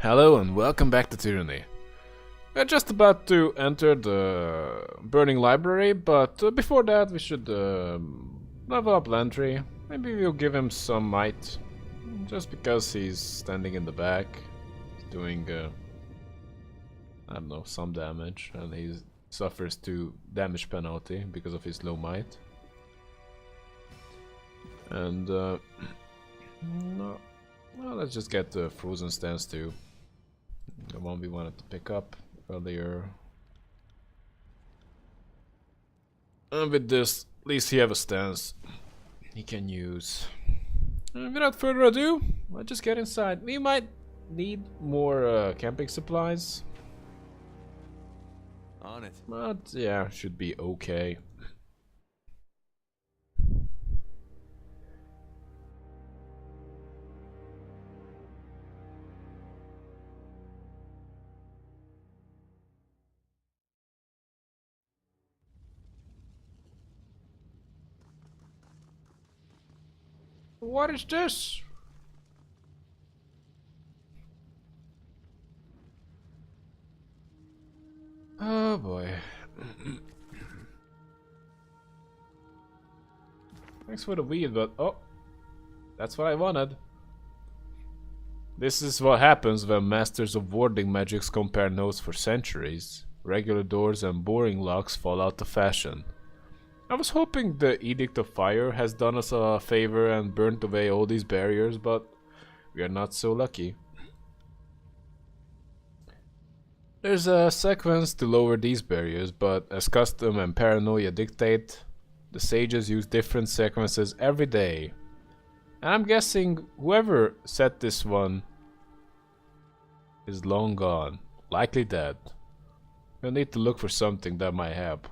Hello and welcome back to Tyranny. We're just about to enter the burning library, but before that we should level up Landry. Maybe we'll give him some might, just because he's standing in the back, doing I don't know, some damage, and he suffers 2 damage penalty because of his low might. And no, well, let's just get the frozen stance too. The one we wanted to pick up earlier. And with this, at least he have a stance he can use. And without further ado, let's just get inside. We might need more camping supplies. On it. But yeah, should be okay. What is this? Oh boy. Thanks for the weed, but oh, that's what I wanted. This is what happens when masters of warding magics compare notes for centuries. Regular doors and boring locks fall out of fashion. I was hoping the Edict of Fire has done us a favor and burnt away all these barriers, but we are not so lucky. There's a sequence to lower these barriers, but as custom and paranoia dictate, the sages use different sequences every day. And I'm guessing whoever set this one is long gone, likely dead. We'll need to look for something that might help.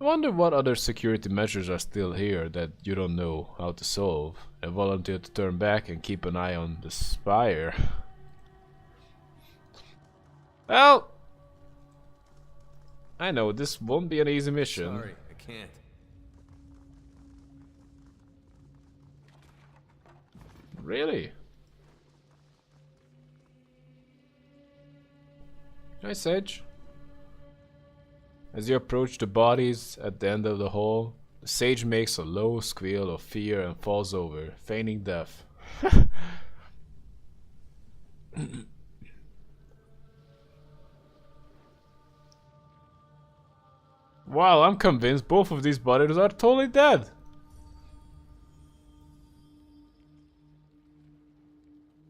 I wonder what other security measures are still here that you don't know how to solve. I volunteer to turn back and keep an eye on the spire. Well, I know this won't be an easy mission. Sorry, I can't. Really? Hi, Sage. As you approach the bodies at the end of the hall, the sage makes a low squeal of fear and falls over, feigning death. Wow, I'm convinced both of these bodies are totally dead.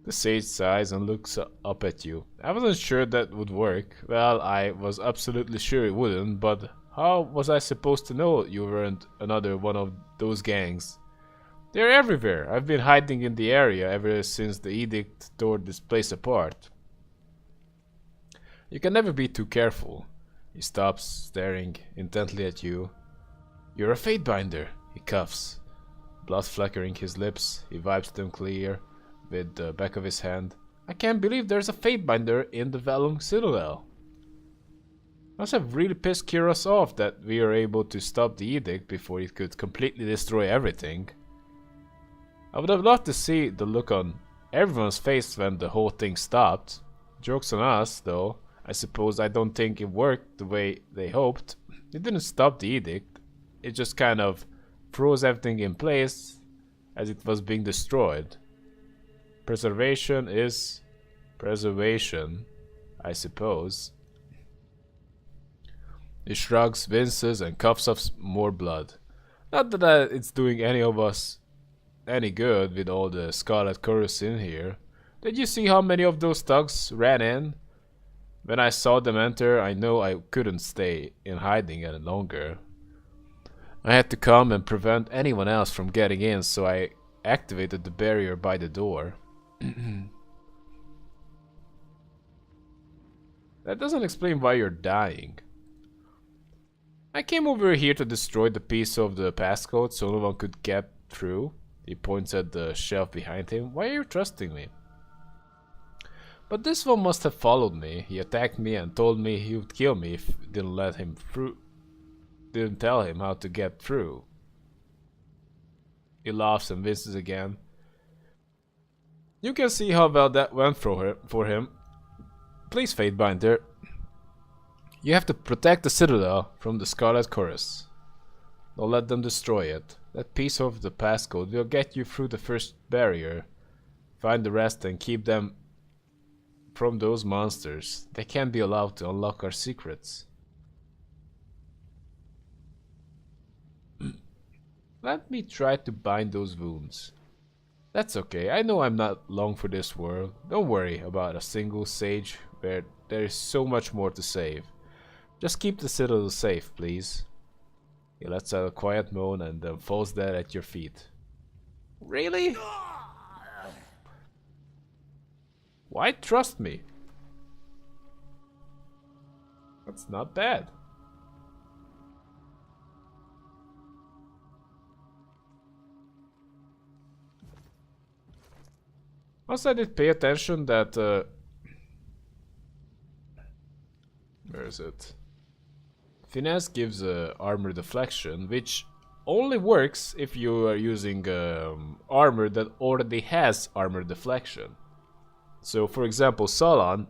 The sage sighs and looks up at you. I wasn't sure that would work. Well, I was absolutely sure it wouldn't, but how was I supposed to know you weren't another one of those gangs? They're everywhere. I've been hiding in the area ever since the edict tore this place apart. You can never be too careful. He stops, staring intently at you. You're a Fatebinder, he coughs. Blood fleckering his lips, he wipes them clear with the back of his hand. I can't believe there's a Fatebinder in the Vellum Citadel. Must have really pissed Kiros off that we were able to stop the edict before it could completely destroy everything. I would have loved to see the look on everyone's face when the whole thing stopped. Joke's on us, though. I suppose I don't think it worked the way they hoped. It didn't stop the edict. It just kind of froze everything in place as it was being destroyed. Preservation is preservation, I suppose. He shrugs, winces, and coughs up more blood. Not that it's doing any of us any good with all the Scarlet Chorus in here. Did you see how many of those thugs ran in? When I saw them enter, I know I couldn't stay in hiding any longer. I had to come and prevent anyone else from getting in, so I activated the barrier by the door. That doesn't explain why you're dying. I came over here to destroy the piece of the passcode so no one could get through. He points at the shelf behind him. Why are you trusting me? But this one must have followed me. He attacked me and told me he would kill me if I didn't let him through. Didn't tell him how to get through. He laughs and winces again. You can see how well that went for him. Please, Fatebinder. You have to protect the Citadel from the Scarlet Chorus. Don't let them destroy it. That piece of the passcode will get you through the first barrier. Find the rest and keep them from those monsters. They can't be allowed to unlock our secrets. Let me try to bind those wounds. That's okay, I know I'm not long for this world. Don't worry about a single sage where there is so much more to save. Just keep the Citadel safe, please. He lets out a quiet moan and then falls dead at your feet. Really? Why trust me? That's not bad. Also, I did pay attention that where is it? Finesse gives armor deflection, which only works if you are using armor that already has armor deflection. So, for example, Solon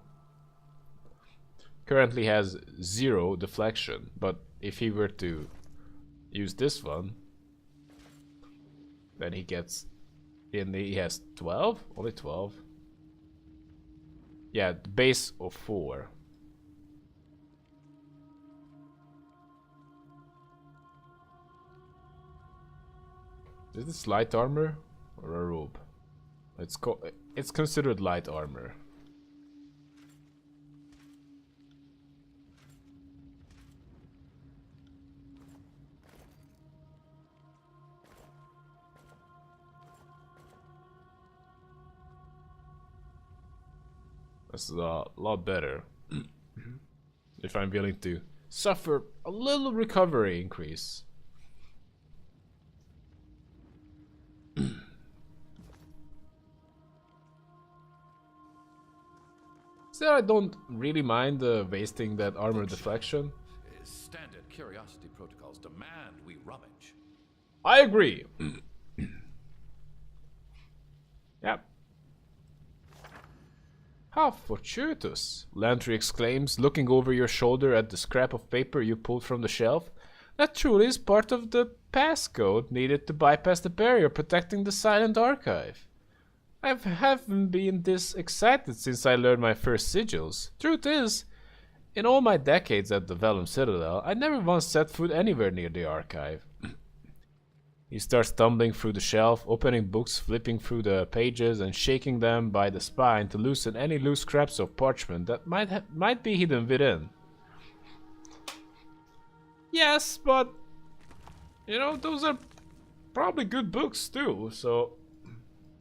currently has 0 deflection, but if he were to use this one, then he gets, and he has 12? Only 12? Yeah, the base of 4. Is this light armor or a robe? It's considered light armor. That's a lot better. If I'm willing to suffer a little recovery increase. Still, I don't really mind wasting that armor deflection. Standard curiosity protocols demand we rummage. I agree. Yep. How fortuitous, Lantry exclaims, looking over your shoulder at the scrap of paper you pulled from the shelf. That truly is part of the passcode needed to bypass the barrier protecting the silent archive. I haven't been this excited since I learned my first sigils. Truth is, in all my decades at the Vellum Citadel, I never once set foot anywhere near the archive. He starts stumbling through the shelf, opening books, flipping through the pages, and shaking them by the spine to loosen any loose scraps of parchment that might be hidden within. Yes, but you know, those are probably good books too, so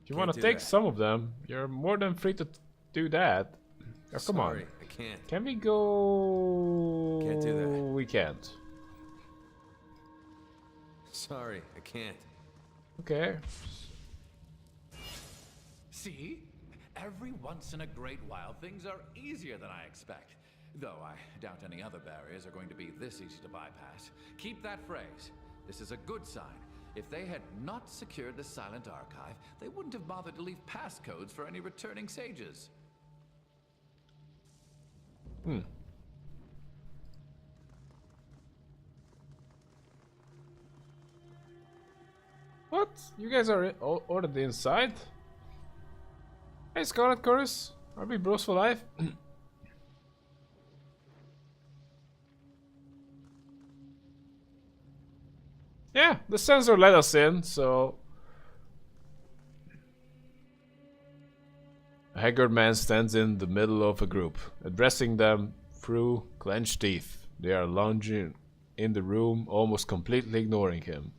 if you want to take some of them, you're more than free to do that. Oh, come on. I can't. Can we go? Can't do that. We can't. Sorry, I can't. Okay. See? Every once in a great while, things are easier than I expect. Though I doubt any other barriers are going to be this easy to bypass. Keep that phrase. This is a good sign. If they had not secured the silent archive, they wouldn't have bothered to leave passcodes for any returning sages. What? You guys are already inside? Hey, Scarlet Chorus. Are we bros for life? Yeah, the sensor let us in, so... A haggard man stands in the middle of a group, addressing them through clenched teeth. They are lounging in the room, almost completely ignoring him.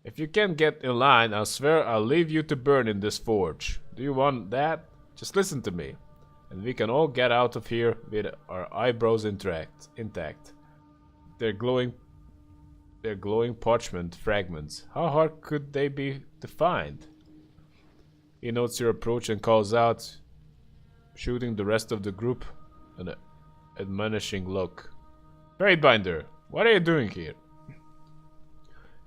If you can't get in line, I'll swear I'll leave you to burn in this forge. Do you want that? Just listen to me, and we can all get out of here with our eyebrows intact. They're glowing parchment fragments. How hard could they be to find? He notes your approach and calls out, shooting the rest of the group an admonishing look. Fatebinder, what are you doing here?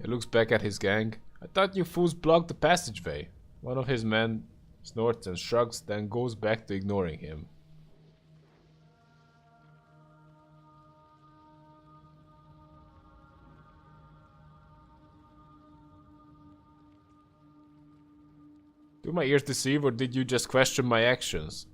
He looks back at his gang. I thought you fools blocked the passageway. One of his men snorts and shrugs, then goes back to ignoring him. Do my ears deceive, or did you just question my actions?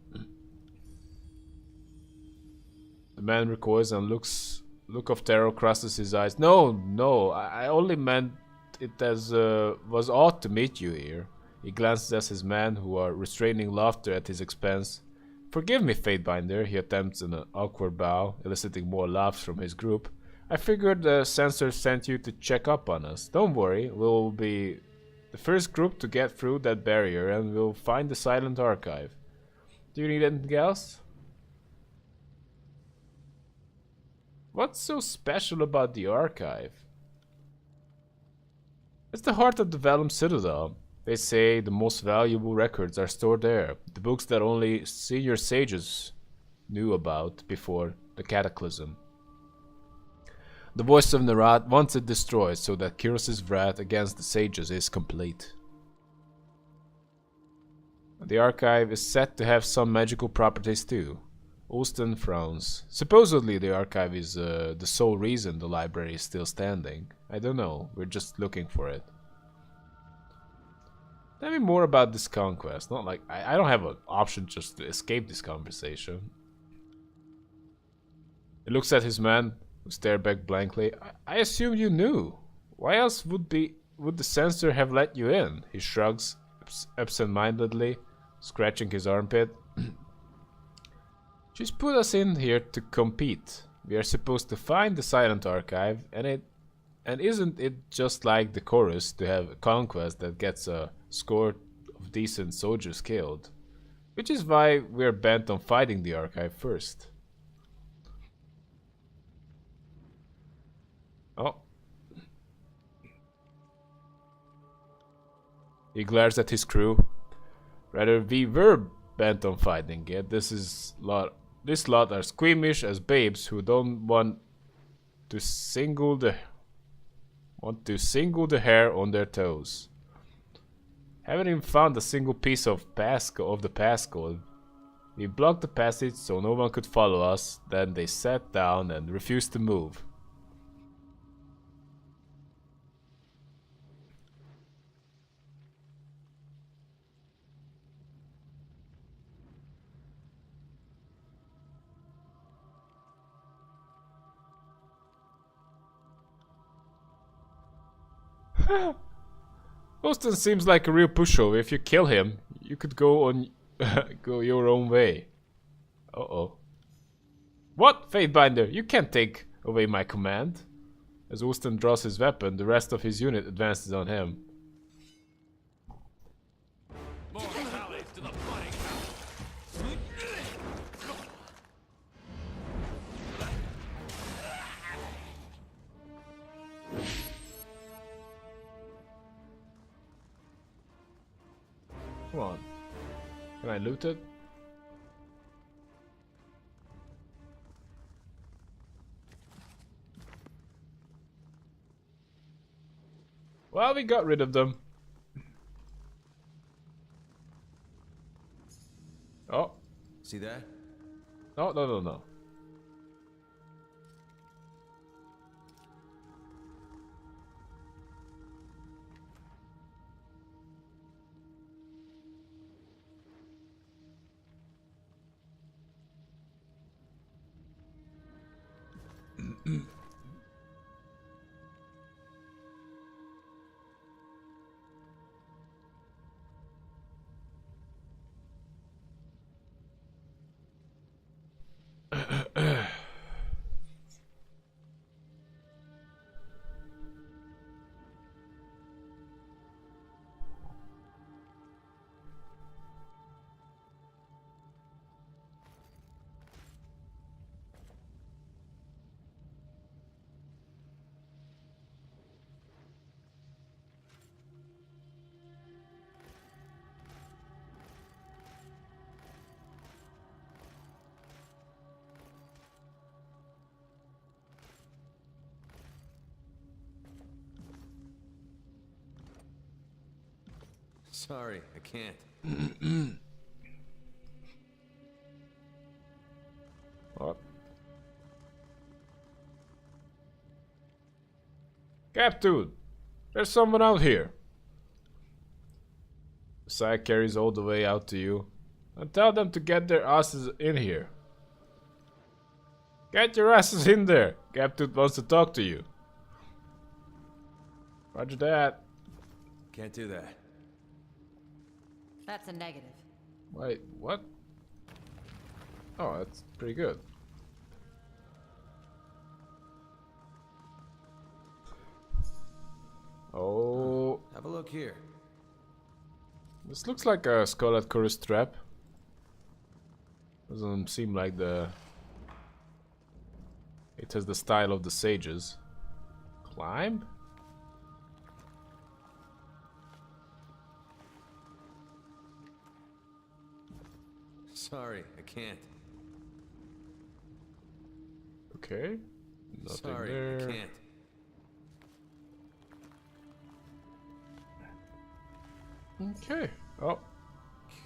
The man recoils and look of terror crosses his eyes. No, no, I only meant it as was odd to meet you here. He glances at his men, who are restraining laughter at his expense. Forgive me, Fatebinder, he attempts an awkward bow, eliciting more laughs from his group. I figured the censor sent you to check up on us. Don't worry, we'll be the first group to get through that barrier and we'll find the silent archive. Do you need anything else? What's so special about the archive? It's the heart of the Vellum Citadel. They say the most valuable records are stored there. The books that only senior sages knew about before the cataclysm. The voice of Nerat wants it destroyed so that Kyros's wrath against the sages is complete. The archive is said to have some magical properties too. Olston frowns. Supposedly the archive is the sole reason the library is still standing. I don't know, we're just looking for it. Tell me more about this conquest. Not like I don't have an option just to escape this conversation. He looks at his man, who stare back blankly. I assumed you knew. Why else would the censor have let you in? He shrugs absent-mindedly, scratching his armpit. She's put us in here to compete. We are supposed to find the silent archive, and isn't it just like the chorus to have a conquest that gets a score of decent soldiers killed? Which is why we're bent on fighting the archive first. Oh. He glares at his crew. Rather, we were bent on fighting it. This lot are squeamish as babes who don't want to single the hair on their toes. Haven't even found a single piece of the passcode. We blocked the passage so no one could follow us. Then they sat down and refused to move. Austin seems like a real pushover. If you kill him, you could go on go your own way. Uh-oh. What, Fatebinder? You can't take away my command. As Austin draws his weapon, the rest of his unit advances on him. More valleys to the fighting. Come on. Can I loot it? Well, we got rid of them. Oh. See that? No, no, no, no. Sorry, I can't. What? Cap dude, there's someone out here. The side carries all the way out to you. And tell them to get their asses in here. Get your asses in there. Captain wants to talk to you. Roger that. Can't do that. That's a negative. Wait, what? Oh, that's pretty good. Oh, Have a look here. this looks like a Scarlet Chorus trap. Doesn't seem like the... It has the style of the sages. Climb? Sorry, I can't. Okay. Nothing Sorry, there. I can't. Okay. Oh,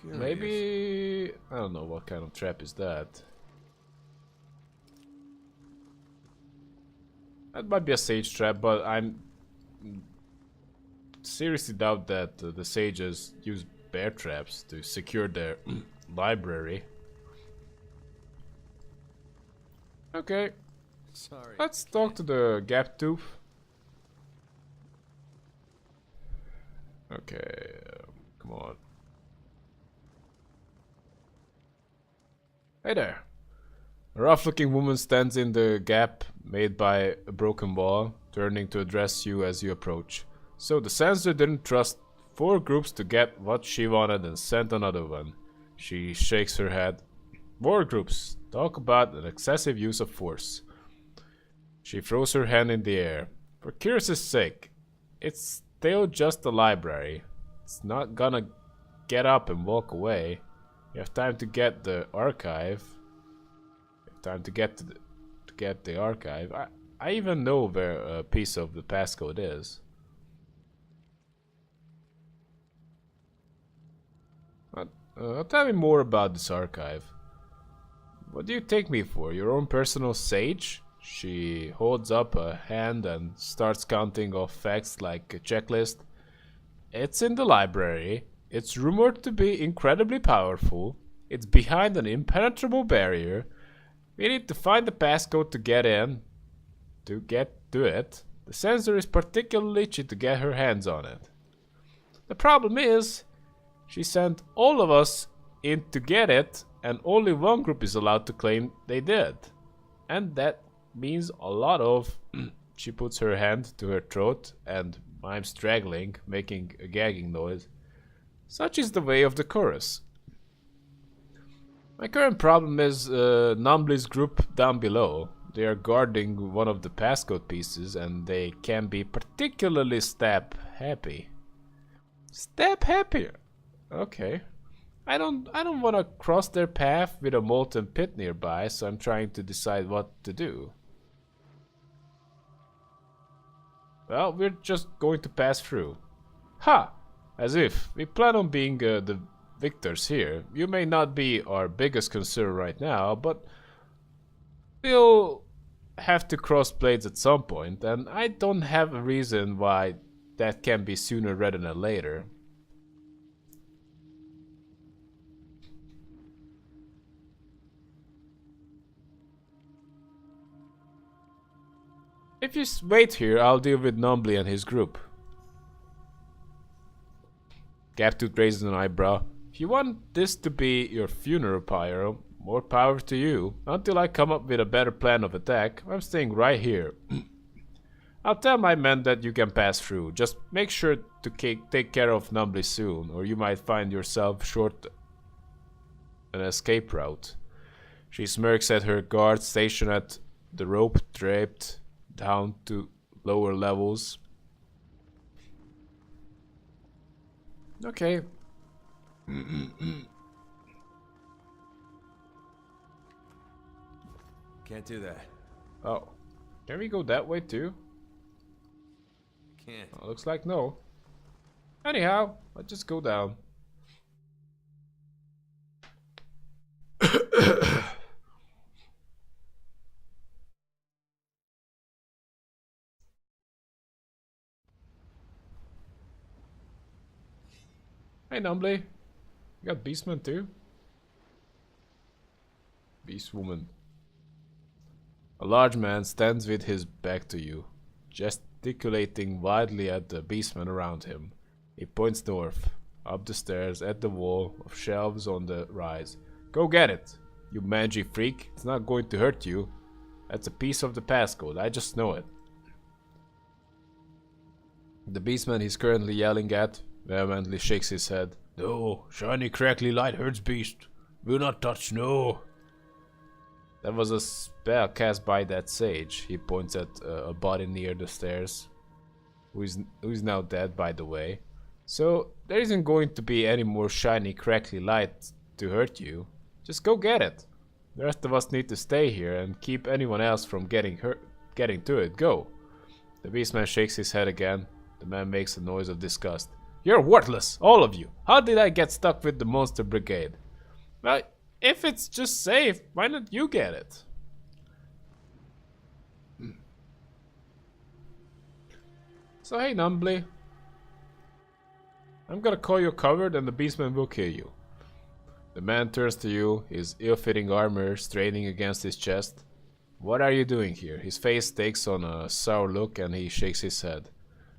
Curious. maybe... I don't know what kind of trap is that. That might be a sage trap, but I'm seriously doubt that the sages use bear traps to secure their library. Okay, Sorry. let's talk to the gap tooth. Okay, come on. Hey there. A rough-looking woman stands in the gap made by a broken wall, turning to address you as you approach. So the censor didn't trust 4 groups to get what she wanted and sent another one. She shakes her head. 4 groups. Talk about an excessive use of force. She throws her hand in the air. For curious' sake, it's still just a library. It's not gonna get up and walk away. You have time to get the archive. Time to get the archive. I even know where a piece of the passcode is. Tell me more about this archive. What do you take me for? Your own personal sage? She holds up a hand and starts counting off facts like a checklist. It's in the library. It's rumored to be incredibly powerful. It's behind an impenetrable barrier. We need to find the passcode to get in. To get to it. The censor is particularly itchy to get her hands on it. The problem is, she sent all of us in to get it, and only one group is allowed to claim they did. And that means a lot of... She puts her hand to her throat, and I'm straggling, making a gagging noise. Such is the way of the chorus. My current problem is Numbly's group down below. They are guarding one of the passcode pieces and they can be particularly stab happy. Stab happy? Okay. I don't want to cross their path with a molten pit nearby, so I'm trying to decide what to do. Well, we're just going to pass through. Ha! As if. We plan on being the victors here. You may not be our biggest concern right now, but we'll have to cross blades at some point, and I don't have a reason why that can be sooner rather than later. If you wait here, I'll deal with Numbly and his group. Gaptooth raises an eyebrow. If you want this to be your funeral pyre, more power to you. Until I come up with a better plan of attack, I'm staying right here. I'll tell my men that you can pass through. Just make sure to take care of Numbly soon, or you might find yourself short an escape route. She smirks at her guards stationed at the rope draped down to lower levels. Okay. Can't do that. Oh. Can we go that way too? Can't. Oh, looks like no. Anyhow, let's just go down. Hey, Numbly. You got Beastman too? Beastwoman. A large man stands with his back to you, gesticulating wildly at the beastmen around him. He points north, up the stairs at the wall of shelves on the rise. Go get it, you mangy freak. It's not going to hurt you. That's a piece of the passcode, I just know it. The beastman he's currently yelling at vehemently shakes his head. No, shiny crackly light hurts beast. Will not touch, no. That was a spell cast by that sage. He points at a body near the stairs, who is now dead, by the way. So there isn't going to be any more shiny crackly light to hurt you. Just go get it. The rest of us need to stay here and keep anyone else from getting to it. Go. The beastman shakes his head again. The man makes a noise of disgust. You're worthless, all of you. How did I get stuck with the monster brigade? Well, if it's just safe, why not you get it? So hey, Numbly. I'm gonna call you covered and the beastman will kill you. The man turns to you, his ill-fitting armor straining against his chest. What are you doing here? His face takes on a sour look and he shakes his head.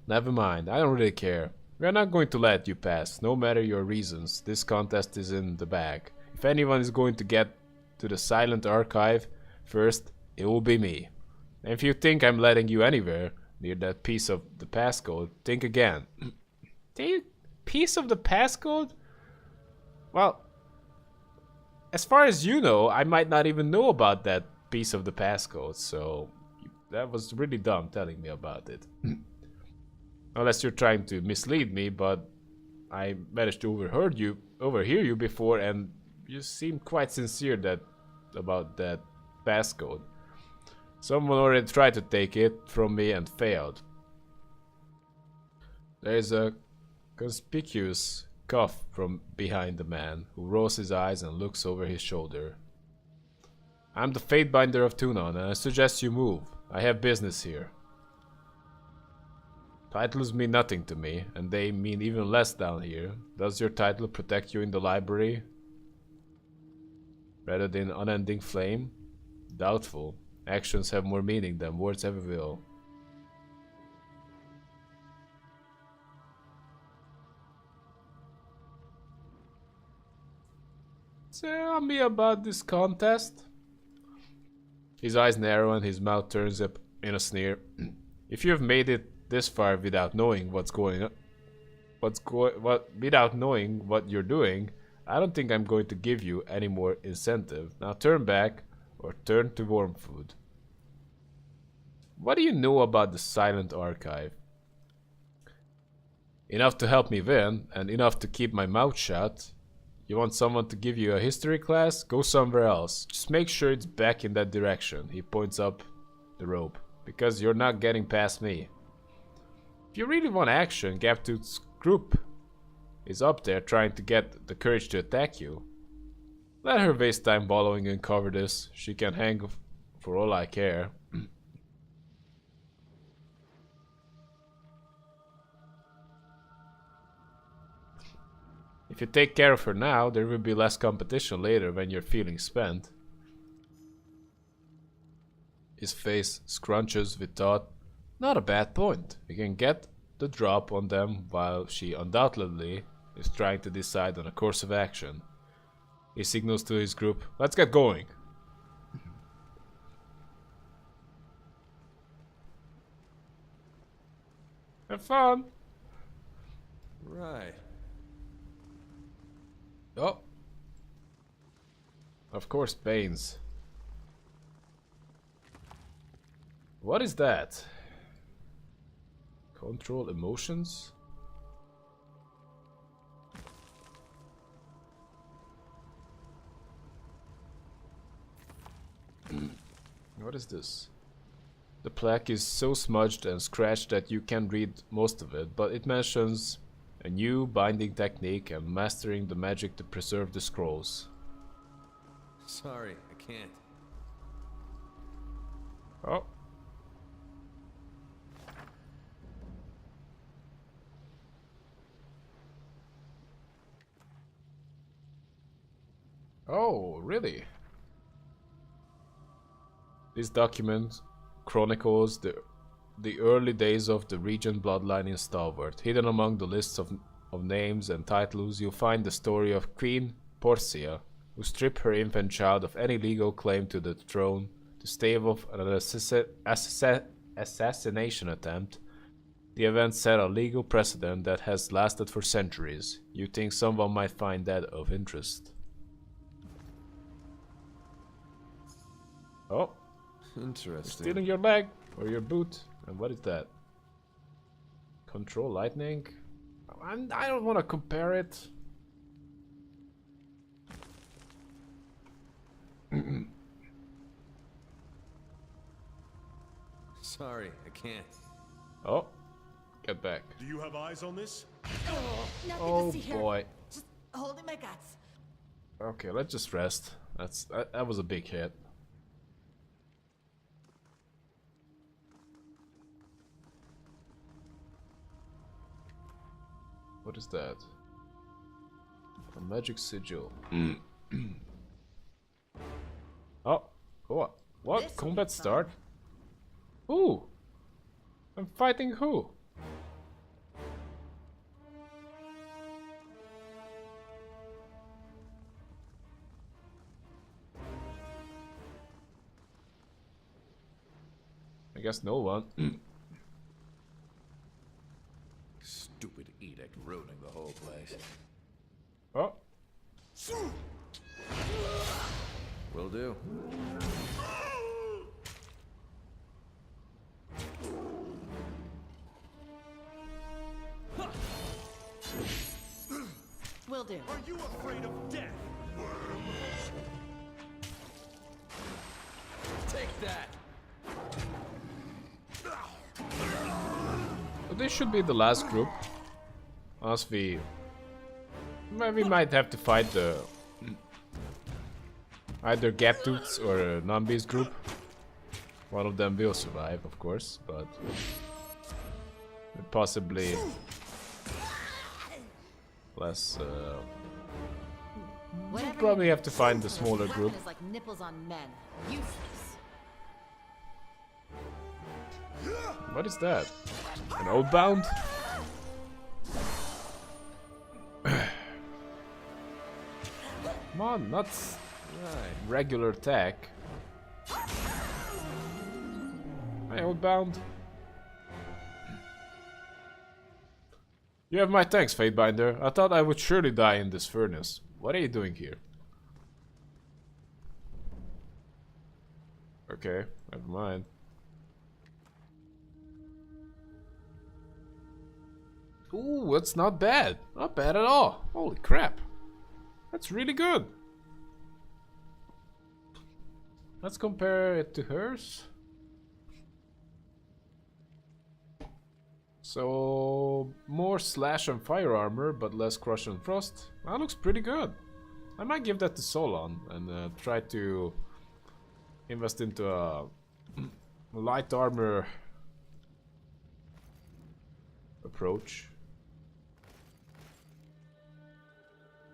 Never mind, I don't really care. We are not going to let you pass, no matter your reasons. This contest is in the bag. If anyone is going to get to the silent archive first, it will be me. And if you think I'm letting you anywhere near that piece of the passcode, think again. Piece of the passcode? Well, as far as you know, I might not even know about that piece of the passcode, so that was really dumb telling me about it. Unless you're trying to mislead me, but I managed to overhear you before, and you seemed quite sincere about that passcode. Someone already tried to take it from me and failed. There is a conspicuous cough from behind the man, who rolls his eyes and looks over his shoulder. I'm the Fatebinder of Tunon, and I suggest you move. I have business here. Titles mean nothing to me, and they mean even less down here. Does your title protect you in the library rather than unending flame? Doubtful. Actions have more meaning than words ever will. Tell me about this contest. His eyes narrow and his mouth turns up in a sneer. If you have made it this far without knowing without knowing what you're doing, I don't think I'm going to give you any more incentive. Now turn back or turn to warm food. What do you know about the Silent Archive? Enough to help me win and enough to keep my mouth shut. You want someone to give you a history class? Go somewhere else. Just make sure it's back in that direction. He points up the rope. Because you're not getting past me. If you really want action, Gaptooth's group is up there trying to get the courage to attack you. Let her waste time wallowing in cowardice. She can hang for all I care. If you take care of her now, there will be less competition later when you're feeling spent. His face scrunches with thought. Not a bad point. We can get the drop on them while she undoubtedly is trying to decide on a course of action. He signals to his group, let's get going. Have fun. Right. Oh. Of course, Baines. What is that? Control emotions? What is this? The plaque is so smudged and scratched that you can't read most of it, but it mentions A new binding technique and mastering the magic to preserve the scrolls. Sorry, I can't. Oh. Oh, really? This document chronicles the early days of the Regent bloodline in Stalwart. Hidden among the lists of names and titles, you'll find the story of Queen Porcia, who stripped her infant child of any legal claim to the throne to stave off an assassination attempt. The event set a legal precedent that has lasted for centuries. You think someone might find that of interest? Oh, Interesting. stealing your leg or your boot. And what is that? Control lightning? I don't want to compare it. Sorry, I can't. Oh, get back. Do you have eyes on this? Nothing Oh to see here. boy. Just holding my guts. Okay, let's just rest. That was a big hit. What is that? A magic sigil. Oh, what? What? This'll Combat be fun. start? Who? I'm fighting who? I guess no one. Stupid edict ruining the whole place. Oh, Will do. Will do. Are you afraid of death? Take that! but this should be the last group. Unless we might have to fight the either Gaptooths or Nambi's group. One of them will survive, of course, but possibly less. Whatever Probably you have to find the do, smaller this group. weapon is like nipples on men. Useless. What is that? An Oathbound? Come on, not Right. regular attack. Hi, Oathbound. You have my thanks, Fatebinder. I thought I would surely die in this furnace. What are you doing here? Okay, never mind. Ooh, that's not bad. Not bad at all. Holy crap. That's really good. Let's compare it to hers. So, more slash and fire armor, but less crush and frost. That looks pretty good. I might give that to Solon and try to invest into a light armor approach.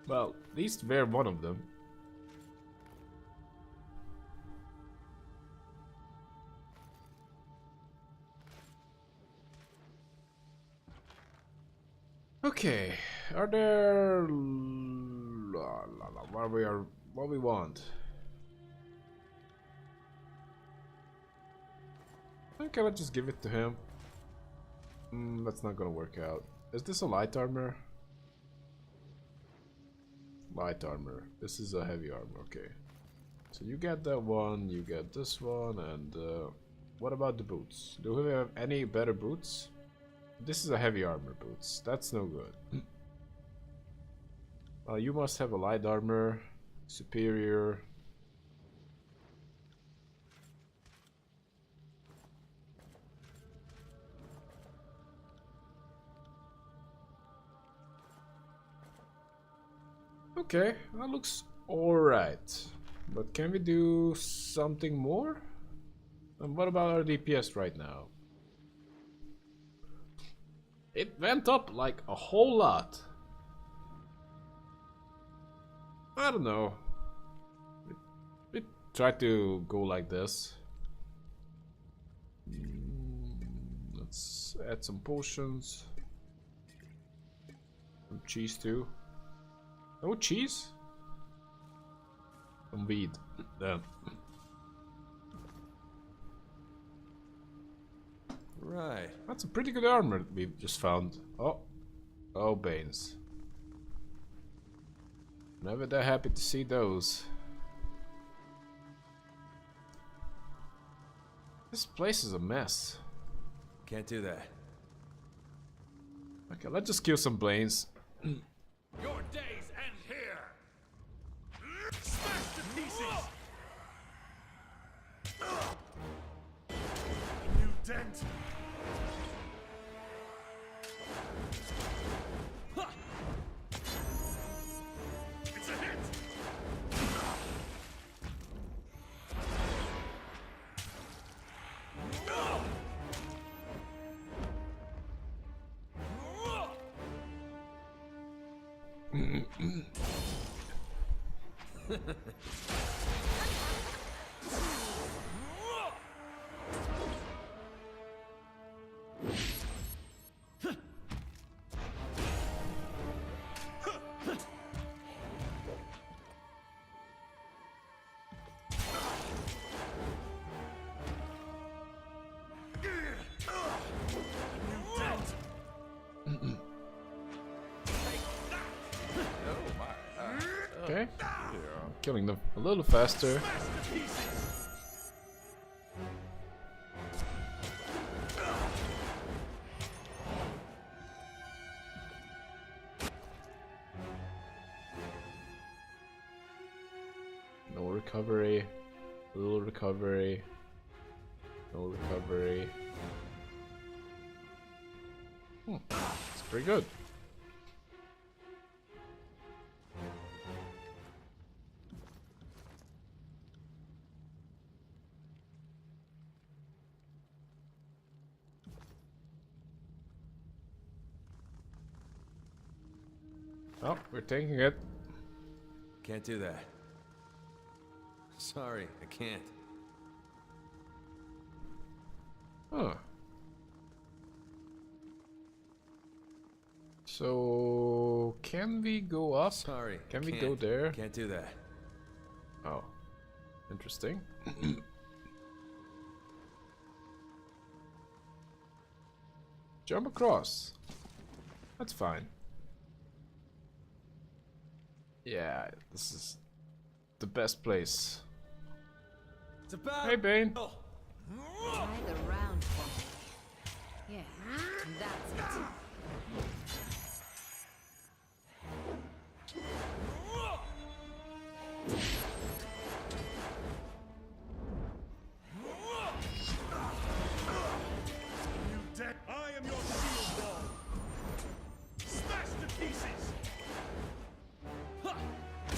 Well, at least wear one of them. Okay, are there what we want? Can I just give it to him? That's not gonna work out. Is this a light armor? Light armor. This is a heavy armor, okay. So you get that one, you get this one, and what about the boots? Do we have any better boots? This is a heavy armor boots. That's no good. You must have a light armor, superior. Okay, that looks alright. But can we do something more? And what about our DPS right now? It went up like a whole lot. I don't know. We try to go like this. Let's add some potions. Some cheese too. No cheese? Some weed. Damn. Right. That's a pretty good armor we just found. Oh. Oh, Banes. Never that happy to see those. This place is a mess. Can't do that. Okay, let's just kill some Blaines. Your days end here! Smash to pieces! New dent! It's a hit! Okay. Killing them a little faster. No recovery. Little recovery. No recovery. It's pretty good. Oh, we're taking it. Can't do that. Sorry, I can't. Huh. So can we go up? Sorry. Can I we can't. go there? Can't do that. Oh. Interesting. Jump across. That's fine. Yeah, this is the best place. It's about. Hey, Bane. Try the round one. Yeah, that's it. New dent! I am your shield wall! Smash to pieces!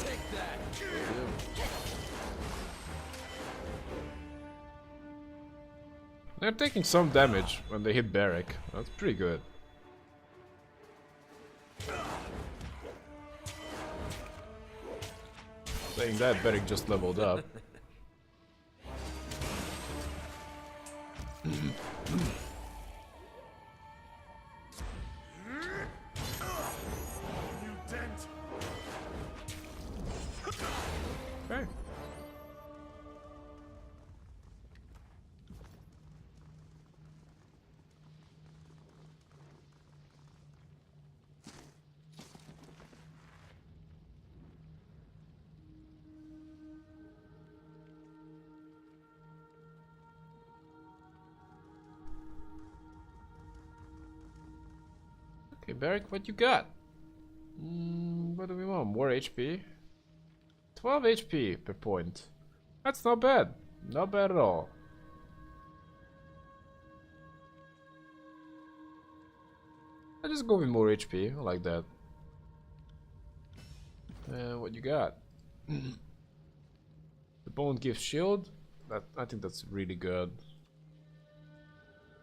Take that. They're taking some damage when they hit Barrack. That's pretty good. Saying that, Barrack just leveled up. New dent! Okay. Okay, Barrack, what you got? What do we want? More HP? 12 HP per point. That's not bad. Not bad at all. I just go with more HP. I like that. What you got? The bone gives shield. That I think that's really good.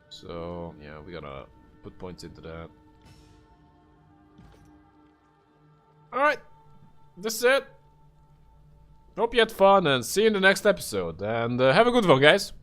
So yeah, we gotta put points into that. Alright, this is it. Hope you had fun and see you in the next episode. And have a good one, guys.